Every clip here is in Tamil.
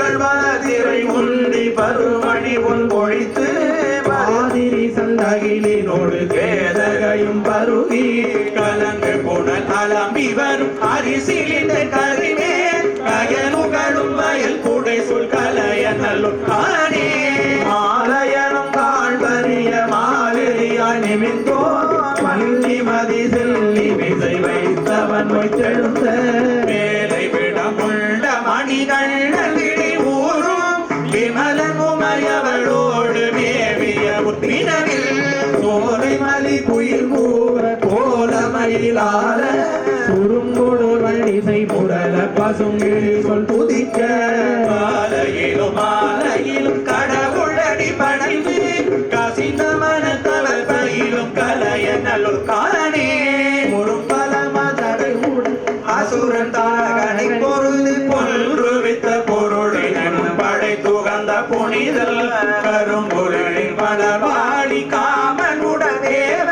திரை உந்தி பருமணி உன் பொழித்து மாதிரி சந்தகிலினோடு கேதகையும் பருதி கலந்து புனல் அலம்பி வரும் அரிசிலிந்த கரிமே கயலுகளும் வயல் கூடை சொல் கலைய நல்லும் காணே மாலையனும் காண்பறிய மாலியாய் நிமிந்தோ மல்லி மதி செல்லி விசை வைத்தவன் மொய்த்தெழுந்த மேலை விடமுள்ள மணிகள் விமலமுமையவளோடு மேவிய புத்திரவில் சோலை மலி குயில் கூற கோலமயிலால சுருங்கொடு வழிசை முரல பசுங்கிழி சொல் புதிக்க மாலையிலும் மாலையிலும் கடவுளடி படைந்து கசிந்த மனத்தவர் பயிலும் கலைய நல்லூர் காணே முரும்பல மதடை அசுரன் தாகனை பொருது கொன்று வித்த பொருளின் படை துகந்த புனிதல் கரும்பொருளின் பலவாடி காமனுடனேவ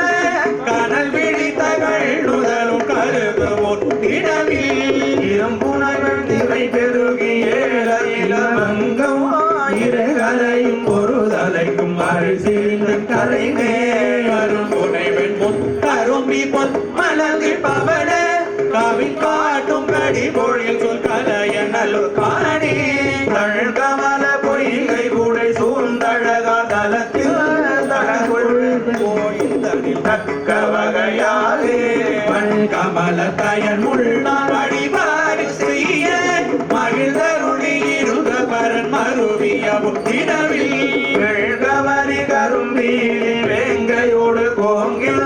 கனல் விழித்தகள் நுதலும் கருது ஒட்டிடவில் இரும்புணர்கள் திரை பெருகி ஏழையிலமங்கம் இறைகளையும் ஒரு தலைக்கும் அரிசிந்த கரைமே கரும்புனைவன் முன் கரும்பி பொன் மலர்ந்து பவட கவின் காட்டும் கடி பொழில் சொல் கலைய நல்லூர் காணே கமல பொய்கை கூடை சூழ்ந்தழகா தலத்தில் கோயில் தக்க வகையாலே மண் கமல தயன் முள்ளான் வழிபாடு செய்ய மகிழ்ந்தருளி இருந்த பரன் மருவிய புத்தினவில் வெள்கவரி கரும்பி வேங்கையோடு கோங்கில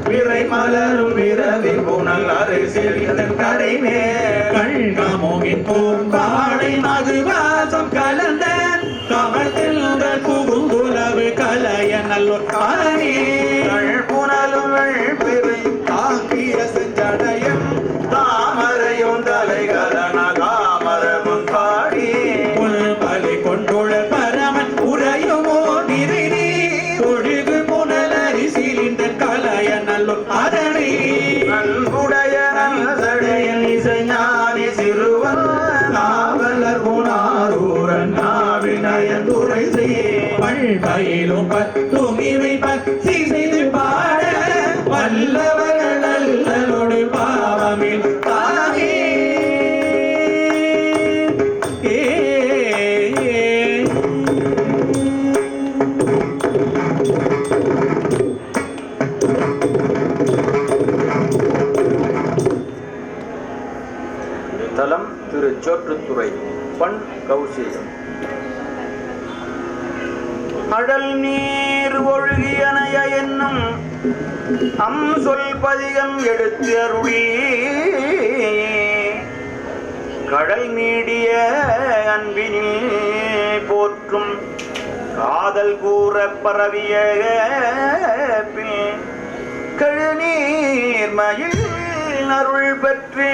விரை மலரும் விரவி புனல் அரிசில் கரைமே கண்கமோகின் பூங்காடை மதுவாசம் கலந்த கமல் தில்ற குகுங்குலவு கலைய நல்லூர் காணே புனலும் வெள்பிறை தாங்கிய செஞ்சடையும் தாமரையும் தலைகலன தாமரமும் காடி புல்பலி கொண்டுள்ள பரமன் உரையுமோ நிறை தொழுகு புனல் அரிசிலிந்த கலைய நல்லூர் அதனை நல்குடைய நல்லசடையன் இசைஞானி சிறுவன் நாவலர் குணாரூரன் நாவினயன் துறை பயிலும் பத்துமிவை பக்தி செய்து பாட வல்லவர்கள் அல்லலோடு பாவமில் தானே தலம் திருச்சோற்றுத்துறை பண் கௌசியம். அடல் நீர் ஒழுகியனைய என்னும் அம் சொல் பதிகம் எடுத்து அருளி கடல் நீடிய அன்பினில் போற்றும் காதல் கூற பரவிய பின் கழுநீர் மயில் அருள் பெற்று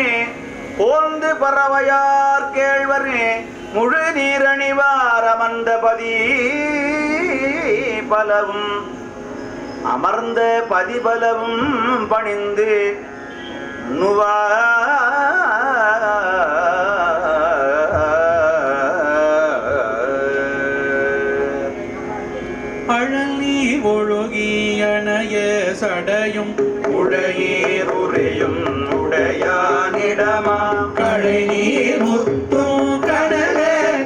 போந்து பறவையார் கேழ்வரே முழு நீரணிவார் அமர்ந்தபதி பலவும் அமர்ந்த பதிபலவும் பணிந்து நுவா அழலி ஒழுகியணைய சடையும் உடையீர் உரையும் உடையானிடமா கழை நீர் முத்தும் கடல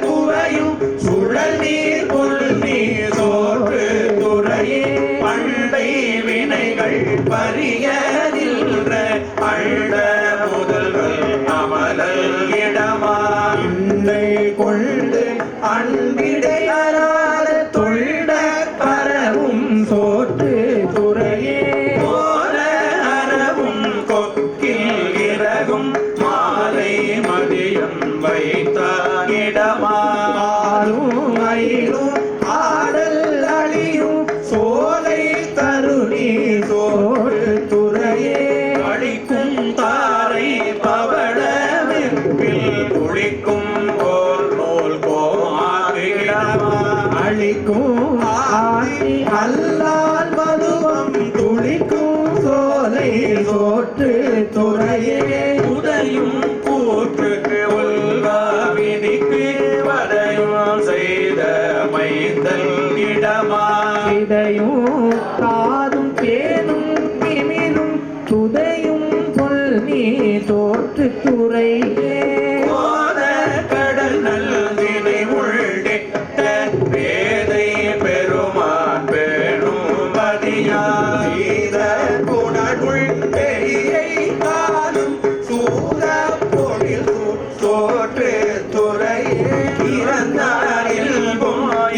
குவையும் சுழல் நீர் கொள் நீர் சோற்று துறையே பண்டை வினைகள் பரிய நின்ற அண்ட முதல்கள் அமலல் இடமா இன்னை கொண்டு அன்பிடையராத தொண்ட பரவும் சோற்று துறையே போல அறவும் கொக்கில் இறகும் மாலை மதியம் வைத்தானிடமா மயிலும் ஆடல் அழியும் சோலை தருணி சோறு துறையே அழிக்கும் தாரை பவள வெப்பில் குளிக்கும் போல் நூல் கோமாகிடமா அழிக்கும் ஆசி அல்லால் மதுவம் துளிக்கும் சோலை சோற்று துறையே உதையும் கூற்றுக்கு உள்வா விதிக்கு வதையும் இடமா இதையும் காதும் தேனும் திமிரும் துதையும் சொல் நீ தோற்று துறையே போத கடல் நல்வினை உள்ளிட்ட பேதை பெருமான் பேணும் பதியா சீத குணருள் பெரியை காலும் சூத பொழில் தோற்று துறையே இறந்தாரில்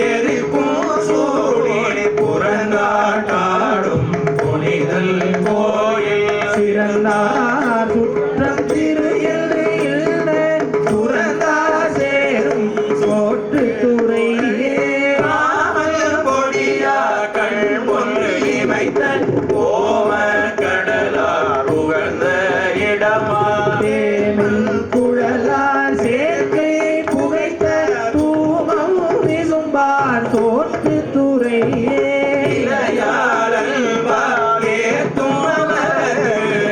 எரிப்பும் சூடி புறங்காட்டாடும் புனிதல் கோயில் சிறந்தார் சுற்றம் திரு இல்லை துறந்தா சேரும் சோற்று துறையே காமல் பொடியா கண் ஒன்று இமைத்த ஓம கடலார் உகந்த இடமா தேமல் குழலார் சேர்க்கை புகைத்த தூமம் விசும்பார் தோற்று துறையே நிலையாளல் வாகேத்தும்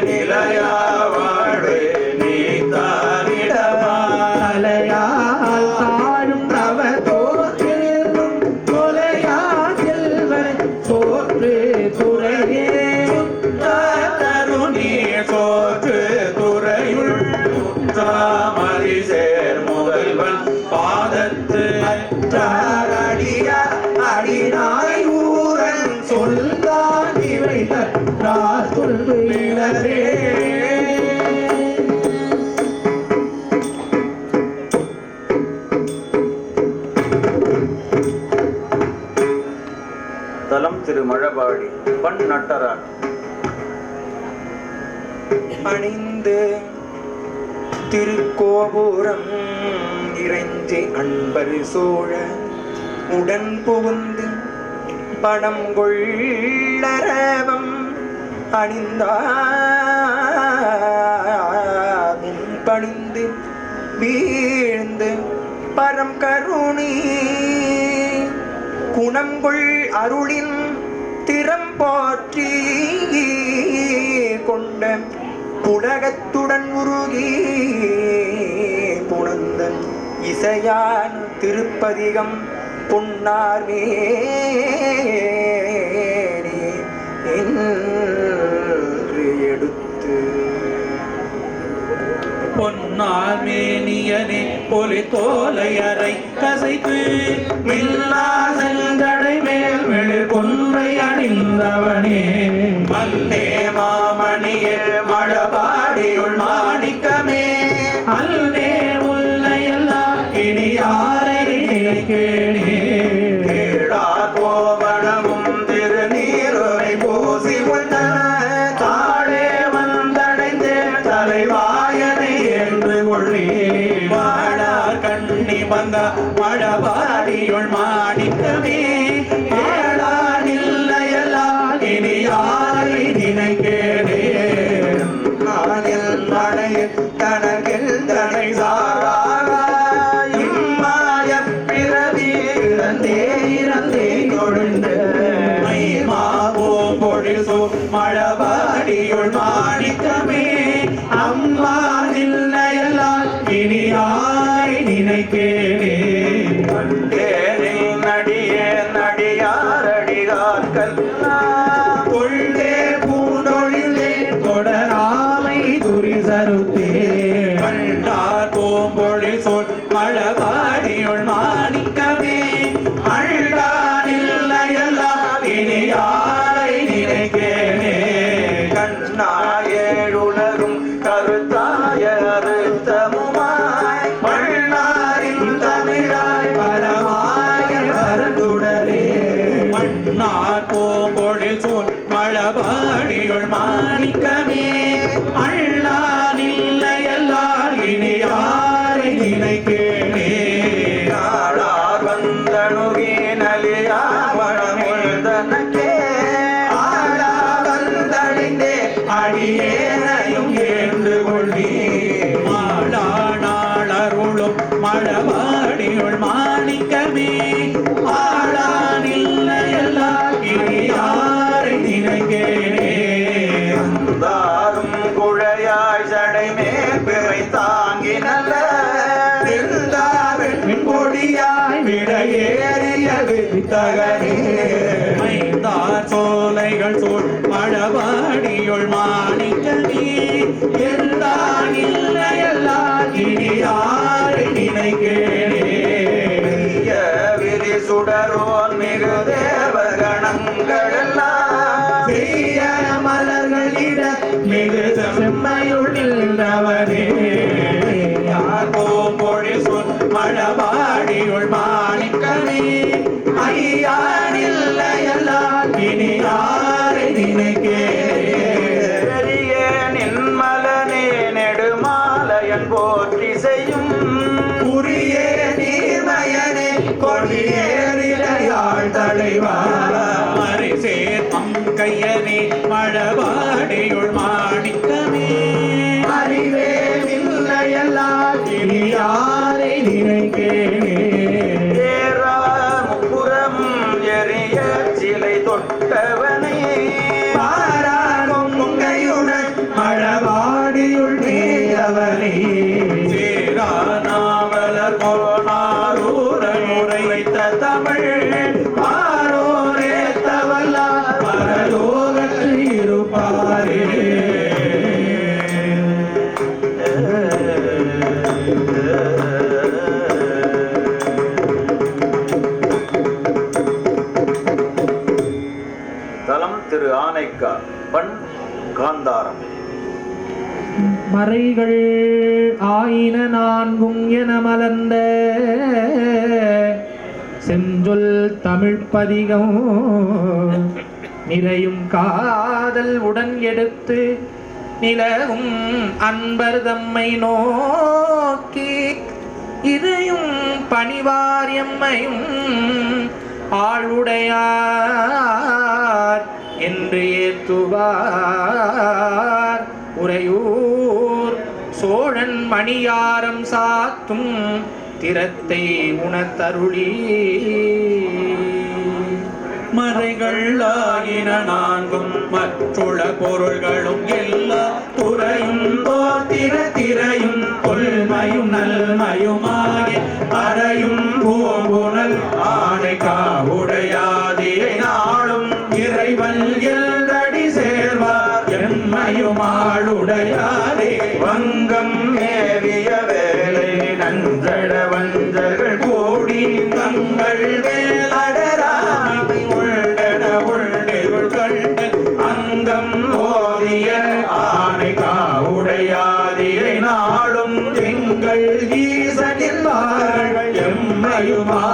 நிலையா வாழ்வு நீத்தானிடமா தலையால் தாழும் தவ தோற்றிலும் கொலையா செல்வர் சோற்று துறையே தருணி சோற்று துறையுள் தாமரி சேர் முதல்வன் பாதத்து அடிய அடிநாய் ஊரன் சொல்தான் இவை சொல்லுகிறே தலம் திரு மழபாடி பண் நட்டரான் அணிந்து திருக்கோபுரம் இறைஞ்சி அன்பர் சோழ உடன் புகுந்து படம் கொள்ளரவம் அணிந்தாமின் பணிந்து வீழ்ந்து பரம் கருணி குணங்கொள் அருளின் திறம் போற்றி கொண்ட புலகத்துடன் உருகி புணர்ந்தன் இசையான் திருப்பதிகம் பொன்னார் மேனி என்று எடுத்து பொன்னால் மேனியனே பொலி தோலையரை கசைத்து மில்லா செங்கடை மேல் வெளிர் கொன்றை அணிந்தவனே மல்லே மாமணியே மழபாடியுள் மாணிக்கமே அல்லே முல்லையெல்லாம் இனி யாரை நினைக்கேனே கேளார் கோவணமும் திருநீருரை பூசி உள்ள தாழே வந்தடைந்தே தலைவாயனை என்று கொள்ளி வாழார் கண்ணி வந்த மழபாடியுள் மாணிக்கமே கேளார் இல்லையெல்லாம் இனி யாரை நினைக்கேனே காணில் மழையில் கணக்கில் தனை சாராய் இம்மாய பிறவி இறந்தே கொழுந்து மைமாவோம் பொழில் சூழ் மழபாடியுள் மாணிக்கமே அம்மா நில்லையெல்லாம் இனி யாரை நினைக்கேனே நடியே நடியாரடிகார்கள் கொள்ளே பூண்டொழிலே தொடராமை துரிசருத்தே கண்டார் கோம்பொழில் சொல் மழபாடியுள் மாணிக்கமே அழ்கானில்லையெல்லாம் இனி யாரை நினைக்கேனே கண்ணாயேழுலகும் கருத்தாய அறுத்தமுமாய் மண்ணாரின் தமிழாய் பரமாய வருந்துடரே மண்ணார் கோம்பொழில் சொல் மழபாடியுள் மாணிக்கமே அள்ளானில்லையெல்லாம் இனி யாரை நினைக்கேனே நாளார் வந்தணுகே நலியாமணமுழ்தனக்கே ஆளா வந்தடைந்தே அடியேனையும் ஏந்து கொள்ளி மாளா நாளருளும் மழபாடியுள் மாணிக்கமே ஆளானில்லையெல்லாம் இனி யாரை நினைக்கேனே தாரும் குழையாய் சடைமே பிறை தாங்கி நல்ல பொடியாய் விடையேறிய வித்தகனே மைந்தார் சோலைகள் சூழ் மழபாடியுள் மாணிக்கனே எல்லாம் இல்லையெல்லாம் இனி யாரை நினைக்கிறேனே விரி சுடரோன் மிகு தேவகணங்கள் எல்லாம் செய்ய மலர்களிட மிகு செம்மையுள் நின்றவனே யார் போமொழி சொல் மழபாடியுள் மாணிக்கனே ஐயான் இல்லையெல்லாம் இனி யாரை நினைக்கிறேன் பெரிய நின்மலனே நெடுமாலையன் போற்றி செய்யும் உரியே நீர்மயனே கொடியேறிலையாள் தலைவா மரிசே பங்கையனே மழபாடியுள் மாணிக்கமே அறிவே இல்லையெல்லாம் இனி யாரை நினைக்கிறேனே முப்புறம் எரிய சிலை தொட்டவனே பாராகும் முங்கையுடன் மழவாடியுள் மேயவனே சேரா நாவலர் போனாரூரனுரை வைத்த தமிழ் பாரோரே தவல்லா பரலோகத்தில் இருப்பாரே தலம் திரு ஆனைக்கா பண் காந்தாரம் மறைகள் ஆயின நான்கும் என மலர்ந்த செஞ்சொல் தமிழ் பதிகம் நிறையும் காதல் உடன் எடுத்து நிலவும் அன்பர் தம்மை நோக்கி இதையும் பணிவாரியம்மையும் ஆளுடையார் என்று ஏத்துவார் உறையூர் சோழன் மணியாரம் சாத்தும் திறத்தை உணர்த்தருளி மறைகள் ஆகின நான்கும் மற்றுள்ள பொருள்களும் எல்லா துறையும் தோத்திர திரையும் கொள்மையும் நல்மையுமாகி அறையும் பூங்குணல் ஆணை காவுடையாதியை நாளும் இறைவன் எல்லடி சேர்வார் எம்மையுமாளுடையாதே வங்கம் மேவிய வேலை நஞ்சட வஞ்சர்கள் கூடி தங்கள் மேலடராமை உள்ளன உள்ளிருள் கண்டு அங்கம் ஓதிய ஆணை காவுடையாதியை நாளும் எங்கள் ஈசனில் வார்கள்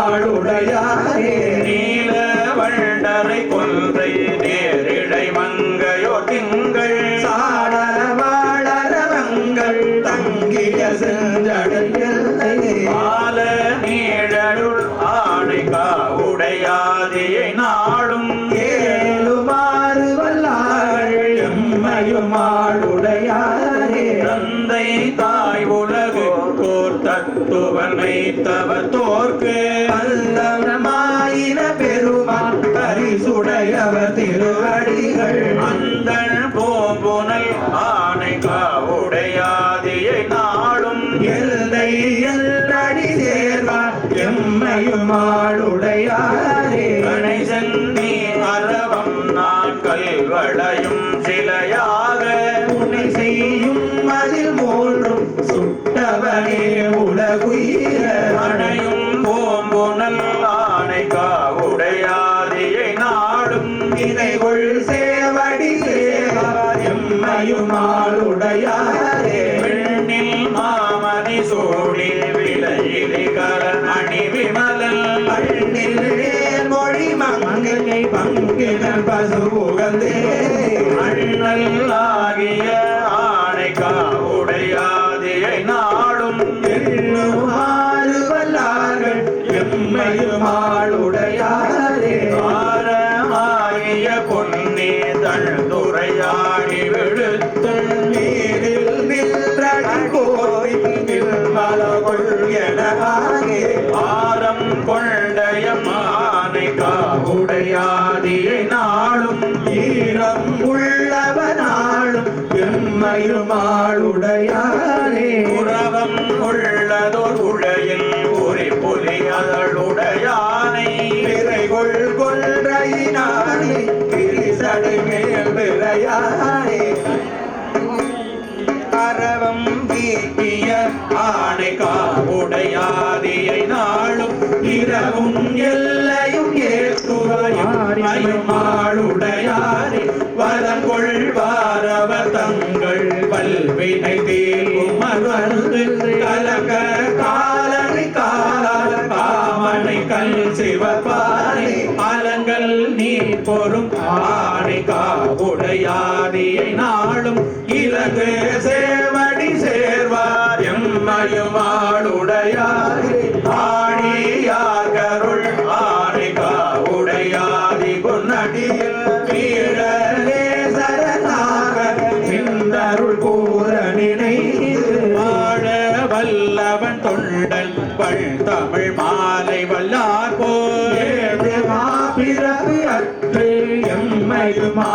எம்மையுமாளுடையாரே நீல வண்டரை கொன்றை நேரிடை மங்கையோ திங்கள் சாட வாழறவங்கள் தங்கிய செஞ்சடல் எல்லை ஆல நீழலுள் ஆணை காவுடையாதியை நாளும் ஏழுமாறு வல்லார்கள் எம்மையுமாளுடையாரே தந்தை தாய் உலகு கோர் தத்துவனை தவ தோர்க்கு அல்லமாயின பெருமான் பரிசுடையவர் திருவடிகள் அந்தன் போம்புனல் ஆணை காவுடையாதியை நாளும் எல்லை எல்லடி சேர்வார் எம்மையுமாளுடையாரே கணேசன் நீ அரவம் நான் கல்வளையும் சிலையாக துணை செய்யும் அதில் மூன்றும் சுட்டவனே உலகுயிர அணையும் போம்புனல் ஆணை காவுடையாதியை நாளும் இணைகொள் சேவடி சேவார் எம்மையுமாளுடையாரே பெண்ணில் மாமணி சூழி விலையிலிகர அணி விமலல் பள்ளில் மொழி மங்கை பங்கினன் பசு புகழ்ந்தே அண்ணல் ஆகிய ஆணை காவுடையாதியை நாளும் எண்ணுமாறு வல்லார்கள் எம்மையுமாளுடையாரே ஆரமாகிய பொன்னே தழ்துரையாடி விழுத்தல் நீரில் நின்றடி கோரி நிர்மலகொள் எனவாகே ஆரம் கொண்டையம் ஆணை காவுடையாதியை நாளும் ஈரம் உள்ளவனாளும் எம்மையுமாளுடையாரே உறவம் உள்ளதோர் உடையில் ஒரு புலி அதழுடையானை விரைகொள் கொன்றையினானே கிரிசடை மேல் விரையானே அரவம் ஈட்டிய ஆணை காவுடையாதியை நாளும் இரவும் எல்லையும் ஏற்றுவாயும் ஆளுடையாரே வரங்கொள்வாரவர் தங்கள் வல்வினை தீர்வும் மறந்து கலங்க காலனை காலால் காமனை கல் சிவபாரி அலங்கள் நீ பொறும் ஆணை காவுடையாதியை நாளும் இலகு சேவடி சேர்வார் எம்மையுமாளுடையாரே ஆணியார் கருள் ஆணை காவுடையாதி பொன்னடியில் வீரனே சரணாக நின்றருள் கூற நினைத்து வாழ வல்லவன் தொண்டன் பள் தமிழ் மாலை வல்லார் போல் பிறப்பு அற்று எம்மையுமாளுடையாரே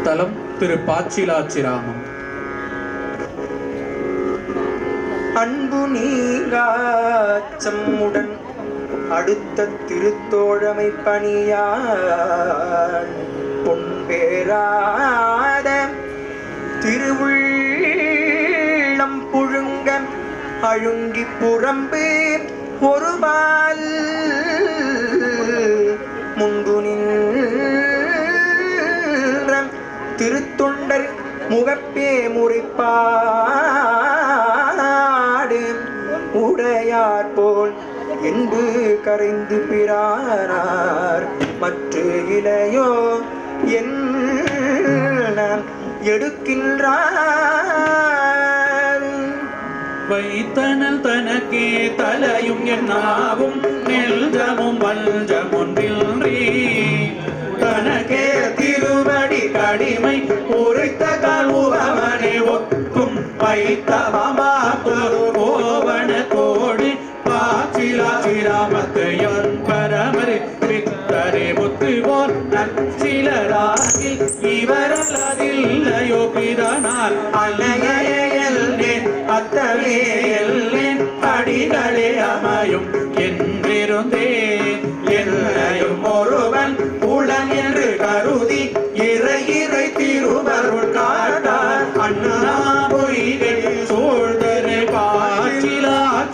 தலம் திரு பாச்சிலாச்சிராமம். அன்பு நீங்காச்சம்முடன் அடுத்த திருத்தோழமை பணியான் பொன்பேராத திருவுள்ளம் புழுங்க அழுங்கி புறம்பு ஒருபால் முன்பு நின்ற திருத்தொண்டர் முகப்பே முறைப்பாடு உடையார் போல் என்பு கரைந்து பிரானார் மற்ற இளையோ என்ன எடுக்கின்றார் வைத்தனல் தனக்கே தலையும் என்னாவும் நெல்ஜமும் வஞ்சமொன்றின்றி தனக்கே திருவடி கடிமை உரைத்த கல்வுவமனை ஒக்கும் வைத்த கோவன கோடி பாச்சிலாச்சிராமத்து என் பரமரி பித்தரே புத்துவோர் நற்சிலராகி இவரல்லதில்லையோ பிறனார் அல்லையேன் அத்தகையேன் அடிகளே அமையும் என்றிருந்தேன் என்னையும் ஒருவன் உளன் என்று கருதி இறை திருவருள் காட்டார் அண்ணா பொய்கை சூழ்தரு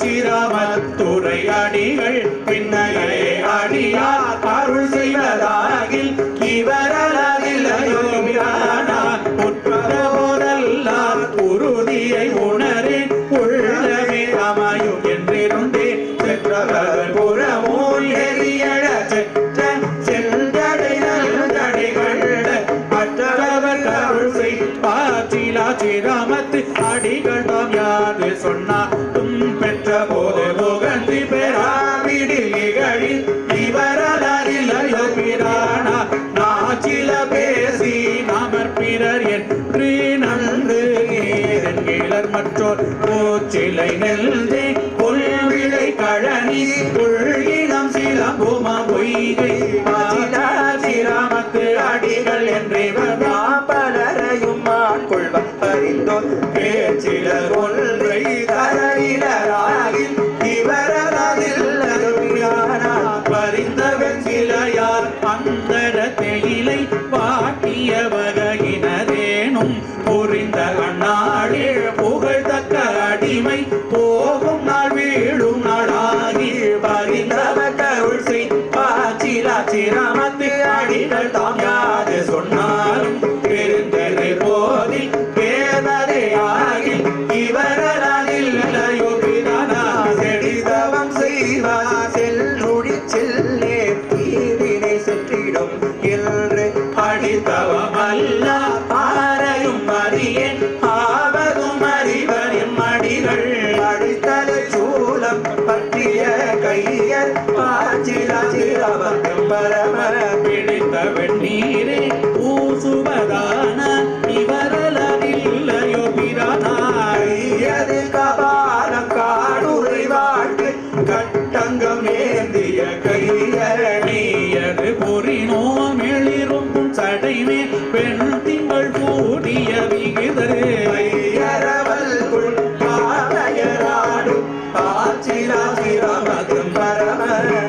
பாச்சிலாச்சிராமத்துறை அடிகள் பின்னையே அடியார் அருள் செய்வதாகில் இவரலதில்லையோ பிரானார் உற்றோரெல்லாம் உறுதியை உணரேன் உள்ளமே அமையும் என்றிருந்தேன் சென்றவர் புறமூல் எரியழ சென்ற சென்றடை நல்தடைகள் மற்றவர் கருள் செய் பாச்சிலாச்சிராமத்து அடிகள் தாம் யாது சொன்னாலும் பெற்ற போது புகழ்ந்து பெறாவிடில் இகழில் இவரலரில்லையோ பிரானா நாச்சில பேசி நாமற் பிறர் என்று நன்று ஏதென்கிலர் மற்றோர் பூச்சிலை நெல்தே கொள்விளை கழனி கொள்கினம் சிலம்புமா பொய்கை பாச்சிலாச்சிராமத்து அடிகள் என்றிவர் பலரையும் ஆட்கொள்வர் அறிந்தோர் பேச்சிலர் ஒன்றை தரையிலராகில் இவரதில்லையோ பிரானா பறிந்தவன் சிலையார் அந்தர தேயிலை பாட்டிய வகையினரேனும் புரிந்த அந்நாளில் புகழ்தக்க அடிமை போகும் நாள் வீழும் நாளாகி பறிந்தவ கருள் செய் பாச்சிலாச்சிராமத்து அடிகள் தாம் யாது சொன்னாலும் பெருந்தரை போதி பேதரை ஆகி இவரதில்லையோ பிரானா செடிதவம் செய்வார் செல்லுடி செல்லே தீவினை செற்றிடும் என்று படித்தவமல்ல ஆரையும் அறியேன் ஆவதும் அறிவர் எம்மடிகள் அடித்தலை சூலம் பற்றிய கையர் பாச்சிலாச்சிராமத்தும் பரம பிடித்த வெண்ணீரே பூசுவதான இவரலதில்லையோ பிரானாய் கையது கபாலம் காடுரை வாழ்க்கை கட்ட தங்கம் ஏந்திய கையணியது பொறினோ மெளிரும் சடைமே பெண் திங்கள் கூடிய விகிதரு கையரவல் பாவையராடும் ஆச்சிராசிரமதும்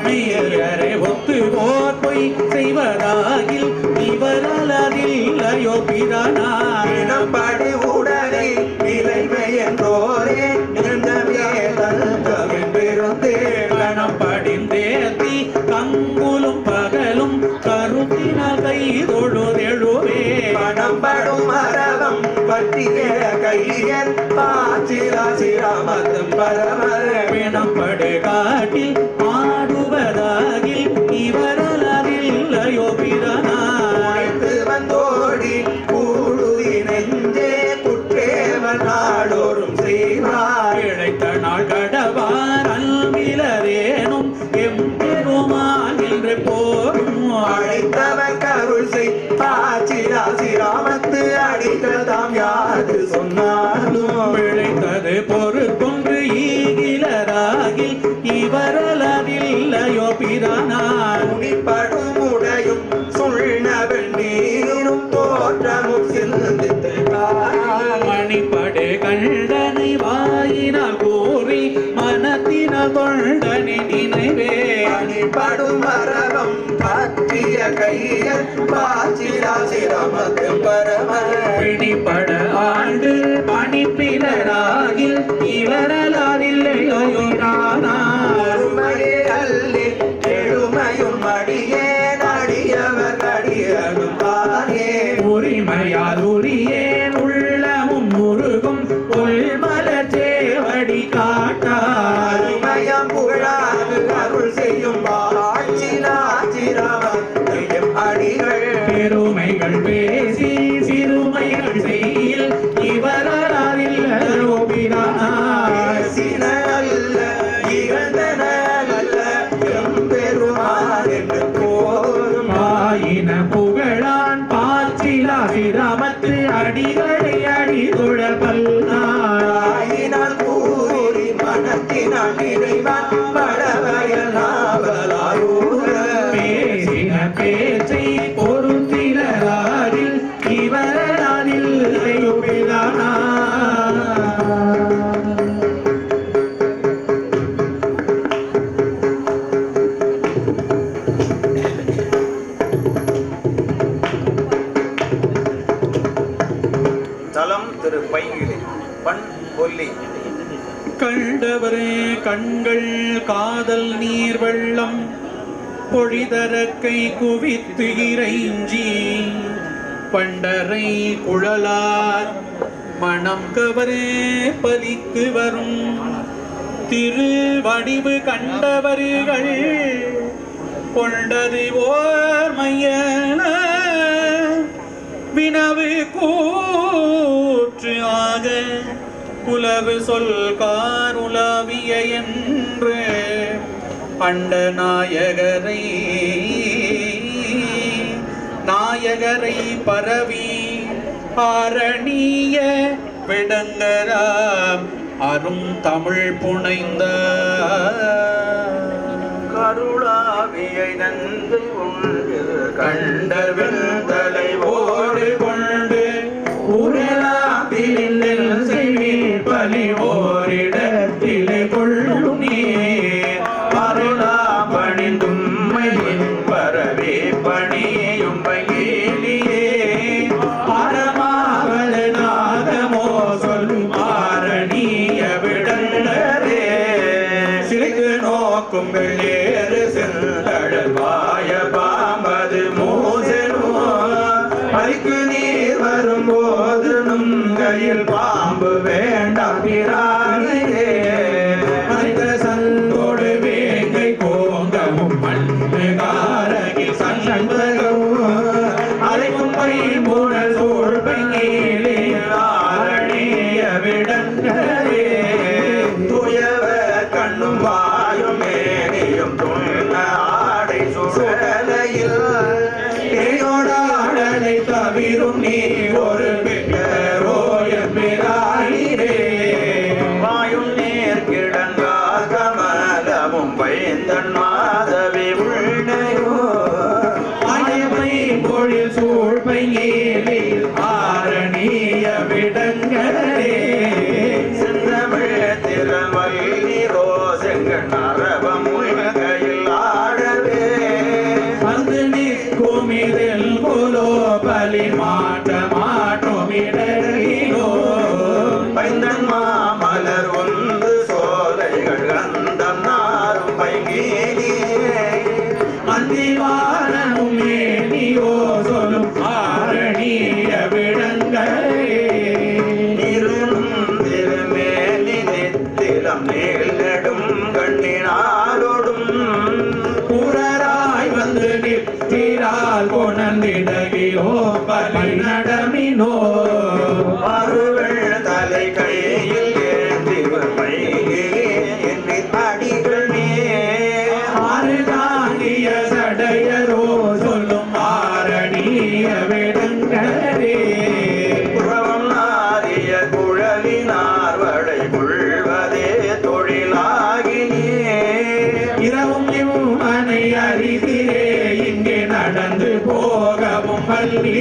மெய்யரை ஒத்து போர் பொய் செய்வதாகில் இவரலதில்லையோ பிரானார் படி உடலை நிலைமை என்றோரே பெருந்தே கணம் படிந்தேத்தி கங்குலும் பகலும் கருத்தினால் கைதொழுதெழுவே பணம்படும் மரபம் பற்றிய கையன் பாச்சிராசிரமதும் பிணப்படு காட்டில் ஆடுவதாகில் இவரலதில்லையோ பிரானார் வந்தோடி கூடுதி நெஞ்சே குற்றேவன் நாடோறும் செய்வார் இழைத்த நாள் கடவார் அல்விலரேனும் எம்பெருமான் என்று போரும் அழைத்தவர் கருள் செய் பாச்சிராசிராமத்து அடித்ததாம் யாது சொன்னாலும் பிழைத்தது பொறுத்தொன்று ஈகிலராகில் இவரலதில்லையோ பிரானார் துணிப்படும் உடையும் சுழ்னவள் நீரும் தோற்றமும் சிந்தித்து மணிப்படு கண்டனை வாயினால் கூறி மனத்தினால் கொண்டனை நினைவே படும் மரபம் பற்றிய கையன் பாச்சிராசிரமத்து பிடிபட ஆண்டு பணிப்பினராகில் இவரலாதில்லையோ பரமருமையே அல்லி எழுமையும் அடியே நடியவர் அடியதும் தானே உரிமையால் உரியேன் உள்ளமும் முருகும் கொள்மலர் சேவடி காட்டார் அருமயம் புகழாது அருள் செய்யும் பாச்சிராசிரமத்தையும் அடிகள் பெருமைகள் பேசி சிறுமைகள் செய்யில் இவரலாதில்லையோ பிரானார் பேசின அல்ல இகழ்ந்தன அல்ல எம்பெருமான் என்று போதும் ஆயின புகழான் பாச்சிலாசிரமத்து அடிகளை அடிதொழ பல்லார் ஆயினால் கூறி மனத்தினால் நிறைவான் படவயல் நாவலாரூர பேசின பேச்சை பொருத்தினாரில் இவரலாதில்லையோ பிரானார் தலம் திரு பைங்கிலி பண் கொல்லி கண்டவரே கண்கள் காதல் நீர் வெள்ளம் பொழிதரக்கை குவித்து இறைஞ்சி பண்டரை குழலார் மணம் கவரே பலிக்கு வரும் திருவடிவு கண்டவர்கள் கொண்டது ஓர் மையன வினவு கூற்று ஆக புலவு சொல் காருலவிய என்று அண்ட நாயகரை பரவி ஆரணிய விடங்கராம் அரும் தமிழ் புனைந்த கருளாவியை நந்தை உண்டு கண்டர் வெண்தலை ஓடு கொண்டு உரலாத்தில் செய்வீர் பலி ஓரிடத்திலே கொள்ளும் நீர் அருளா பணிந்தும்மையின் பரவே பணியும் பயிலியே அறமாவல நாதமோ சொல்லும் ஆரணிய விடங்கரே சிறிது நோக்கும் வெள்ளேறு செந்தழல் வாய பாம்பது மூசெனோ பறிக்கு நீர் வரும்போது நும் கையில் பாம்பு வேண்டாம் பிரானியே மனித சந்தோடு வேங்கை கோங்கமும் மண்ணு காரகி சண்பகமும் அரைக்கும் பை மூடல் சூழ்பையிலே ஆரணிய விடங்கரே துயவ கண்ணும் வாயும் மேனியும் துண்ண ஆடை சுழலையில் தேயோடாடலை தவிரும் நீ ஒரு பெற்றோய பிராயிரே வாயும் நேர் கிடங்கா கமலமும் பை மைந்தன் மாதவி உள்னையோ ஆயமை பொழில் சூழ்பையேலில் ஆரணிய விடங்களே செந்தமிழ் திருவல்லிரோ செங்கண் அரவம் உலகையில் ஆடவே வந்து நிற்குமிதில் குலோ பலி மாற்றமிடோ பைந்தன் மாமலர் ஒன்று சோலைகள் கந்தம் நாரும் பைங்கேலியே அந்திவாரனும் மேனியோ சொல்லும் ஆரணிய விடங்களே இருளும் திருமேனி நெத்திலம் நீள் நெடும் கண்ணினாலோடும் புறராய் வந்து நிற்கிறாள் கொணந்திடகிலோ பலி நடமினோ மறுவள் தலை கையில் ஏந்திவர் மையிலே என்று அடிகள் ஆறு தாங்கிய சடையரோ சொல்லும் ஆரணிய விடங்களே புறவம் நாரிய குழலினார் வடை கொள்வதே தொழிலாகினியே இரவும் இம்மனை அறிகிறே இங்கே நடந்து போகவும் பள்ளி